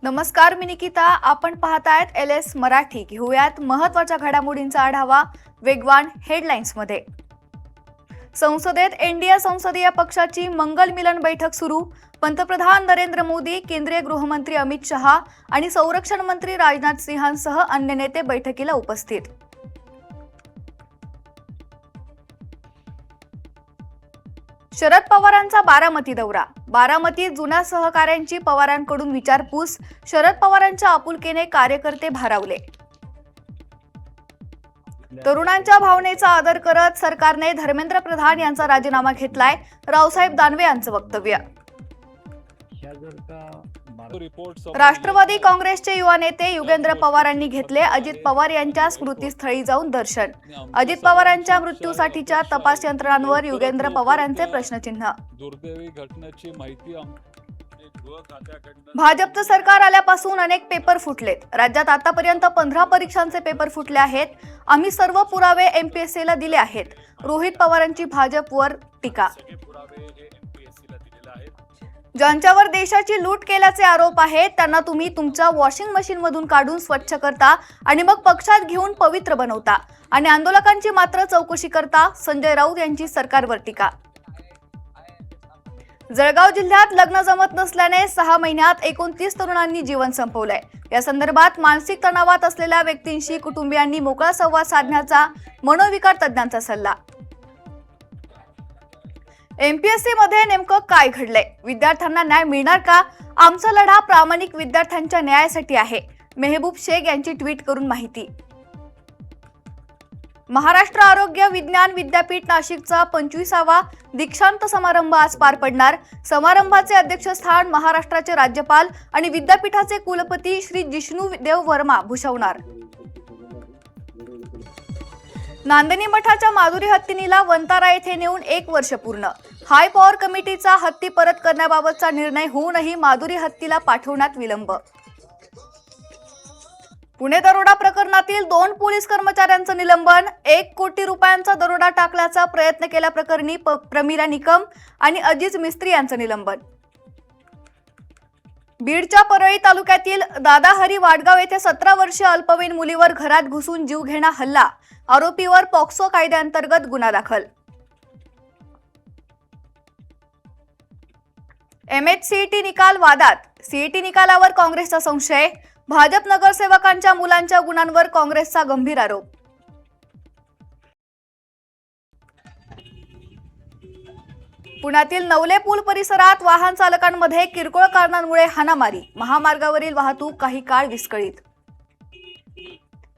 नमस्कार, मी निकिता. आपण पाहतायत LS मराठी. घेऊयात महत्त्वाच्या घडामोडींचा आढावा वेगवान हेडलाईन्समध्ये. संसदेत एनडीए संसदीय पक्षाची मंगल मिलन बैठक सुरू. पंतप्रधान नरेंद्र मोदी, केंद्रीय गृहमंत्री अमित शहा आणि संरक्षण मंत्री राजनाथ सिंहांसह अन्य नेते बैठकीला उपस्थित. शरद पवारांचा बारामती दौरा. बारामतीत जुन्या सहकाऱ्यांची पवारांकडून विचारपूस. शरद पवारांच्या आपुलकीने कार्यकर्ते भारावले. तरुणांच्या भावनेचा आदर करत सरकारने धर्मेंद्र प्रधान यांचा राजीनामा घेतलाय. रावसाहेब दानवे यांचं वक्तव्य. राष्ट्रवादी काँग्रेसचे युवा नेते युगेंद्र पवारांनी घेतले अजित पवार यांच्या स्मृतीस्थळी जाऊन दर्शन. अजित पवारांच्या मृत्यूसाठीच्या तपास यंत्रणांवर युगेंद्र पवार यांचे प्रश्नचिन्ह. भाजपचं सरकार आल्यापासून अनेक पेपर फुटलेत. राज्यात आतापर्यंत 15 परीक्षांचे पेपर फुटले आहेत. आम्ही सर्व पुरावे MPSCला दिले आहेत. रोहित पवारांची भाजपवर टीका. ज्यांच्यावर देशाची लूट केल्याचे आरोप आहेत त्यांना तुम्ही तुमच्या वॉशिंग मशीन मधून काढून स्वच्छ करता आणि मग पक्षात घेऊन पवित्र बनवता आणि आंदोलकांची मात्र चौकशी करता. संजय राऊत यांची सरकारवर टीका. जळगाव जिल्ह्यात लग्न जमत नसल्याने 6 महिन्यात 29 तरुणांनी जीवन संपवलंय. या संदर्भात मानसिक तणावात असलेल्या व्यक्तींशी कुटुंबियांनी मोकळा संवाद साधण्याचा मनोविकार तज्ञांचा सल्ला. MPSC मध्ये नेमकं काय घडलंय? विद्यार्थ्यांना न्याय मिळणार का? आमचा लढा प्रामाणिक विद्यार्थ्यांच्या न्यायासाठी आहे. मेहबूब शेख यांची ट्विट करून माहिती. महाराष्ट्र आरोग्य विज्ञान विद्यापीठ नाशिकचा 25वा दीक्षांत समारंभ आज पार पडणार. समारंभाचे अध्यक्षस्थान महाराष्ट्राचे राज्यपाल आणि विद्यापीठाचे कुलपती श्री जिष्णुदेव वर्मा भूषवणार. नांदणी मठाच्या माधुरी हत्तीनीला वंतारा येथे नेऊन 1 वर्ष पूर्ण. हाय पॉवर कमिटीचा हत्ती परत करण्याबाबतचा निर्णय होऊनही माधुरी हत्तीला पाठवण्यात विलंब. पुणे दरोडा प्रकरणातील 2 पोलीस कर्मचाऱ्यांचं निलंबन. 1 कोटी रुपयांचा दरोडा टाकल्याचा प्रयत्न केल्याप्रकरणी प्रमिला निकम आणि अजीज मिस्त्री यांचं निलंबन. बीडच्या परळी तालुक्यातील दादाहरी वाडगाव येथे 17 वर्षीय अल्पवयीन मुलीवर घरात घुसून जीव घेणा हल्ला. आरोपीवर पॉक्सो कायद्याअंतर्गत गुन्हा दाखल. MHCET निकाल वादात. CET निकालावर काँग्रेसचा संशय. भाजप नगरसेवकांच्या मुलांच्या गुणांवर काँग्रेसचा गंभीर आरोप. पुण्यातील नवले पूल परिसरात वाहन चालकांमध्ये किरकोळ कारणांमुळे हाणामारी. महामार्गावरील वाहतूक काही काळ विस्कळीत.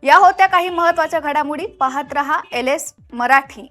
या होत्या काही महत्त्वाच्या घडामोडी. पाहत रहा LS मराठी.